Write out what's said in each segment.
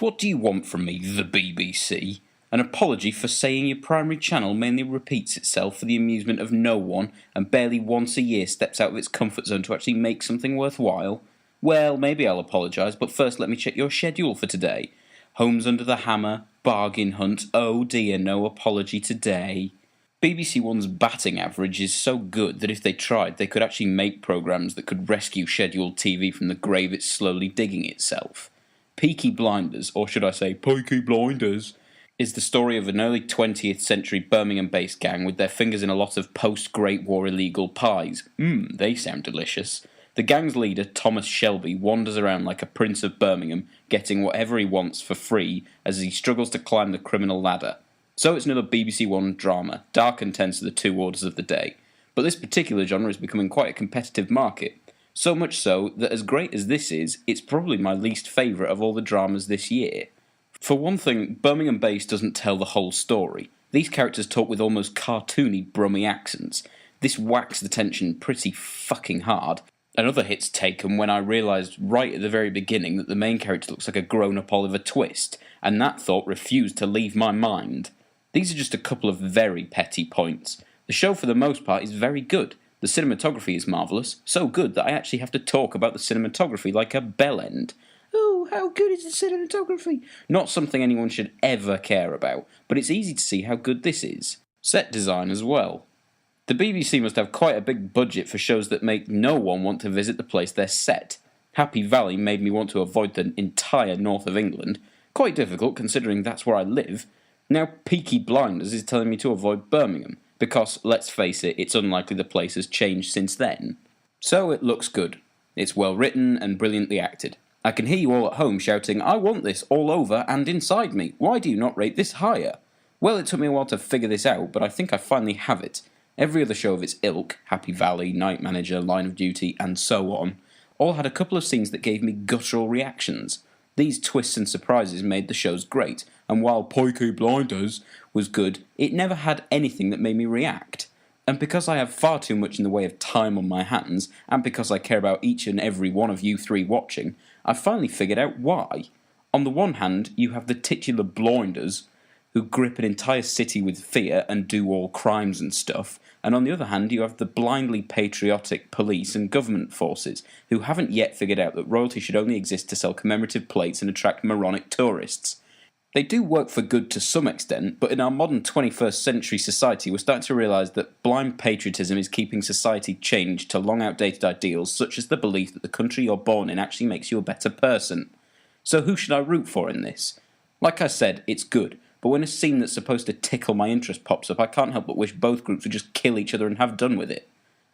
What do you want from me, the BBC? An apology for saying your primary channel mainly repeats itself for the amusement of no one and barely once a year steps out of its comfort zone to actually make something worthwhile? Well, maybe I'll apologise, but first let me check your schedule for today. Homes Under the Hammer, Bargain Hunt, oh dear, no apology today. BBC One's batting average is so good that if they tried, they could actually make programmes that could rescue scheduled TV from the grave it's slowly digging itself. Peaky Blinders, or should I say Peaky Blinders, is the story of an early 20th century Birmingham-based gang with their fingers in a lot of post-Great War illegal pies. They sound delicious. The gang's leader, Thomas Shelby, wanders around like a prince of Birmingham, getting whatever he wants for free as he struggles to climb the criminal ladder. So it's another BBC One drama, dark and tense are the two orders of the day. But this particular genre is becoming quite a competitive market. So much so that as great as this is, it's probably my least favourite of all the dramas this year. For one thing, Birmingham Base doesn't tell the whole story. These characters talk with almost cartoony Brummy accents. This whacks the tension pretty fucking hard. Another hit's taken when I realised right at the very beginning that the main character looks like a grown-up Oliver Twist, and that thought refused to leave my mind. These are just a couple of very petty points. The show for the most part is very good. The cinematography is marvellous, so good that I actually have to talk about the cinematography like a bellend. Oh, how good is the cinematography? Not something anyone should ever care about, but it's easy to see how good this is. Set design as well. The BBC must have quite a big budget for shows that make no one want to visit the place they're set. Happy Valley made me want to avoid the entire north of England. Quite difficult considering that's where I live. Now Peaky Blinders is telling me to avoid Birmingham, because, let's face it, it's unlikely the place has changed since then. So it looks good. It's well written and brilliantly acted. I can hear you all at home shouting, I want this all over and inside me. Why do you not rate this higher? Well, it took me a while to figure this out, but I think I finally have it. Every other show of its ilk, Happy Valley, Night Manager, Line of Duty, and so on, all had a couple of scenes that gave me guttural reactions. These twists and surprises made the shows great, and while Peaky Blinders was good, it never had anything that made me react. And because I have far too much in the way of time on my hands, and because I care about each and every one of you three watching, I finally figured out why. On the one hand, you have the titular blinders, who grip an entire city with fear and do all crimes and stuff, and on the other hand you have the blindly patriotic police and government forces, who haven't yet figured out that royalty should only exist to sell commemorative plates and attract moronic tourists. They do work for good to some extent, but in our modern 21st century society we're starting to realise that blind patriotism is keeping society changed to long outdated ideals such as the belief that the country you're born in actually makes you a better person. So who should I root for in this? Like I said, it's good, but when a scene that's supposed to tickle my interest pops up, I can't help but wish both groups would just kill each other and have done with it.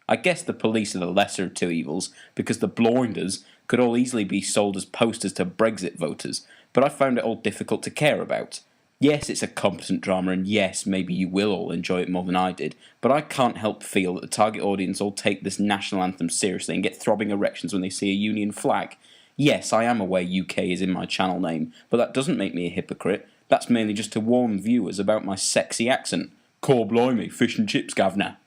I guess the police are the lesser of two evils, because the blinders could all easily be sold as posters to Brexit voters, but I found it all difficult to care about. Yes, it's a competent drama, and yes, maybe you will all enjoy it more than I did, but I can't help feel that the target audience all take this national anthem seriously and get throbbing erections when they see a Union flag. Yes, I am aware UK is in my channel name, but that doesn't make me a hypocrite. That's mainly just to warn viewers about my sexy accent. Core blimey, fish and chips, governor.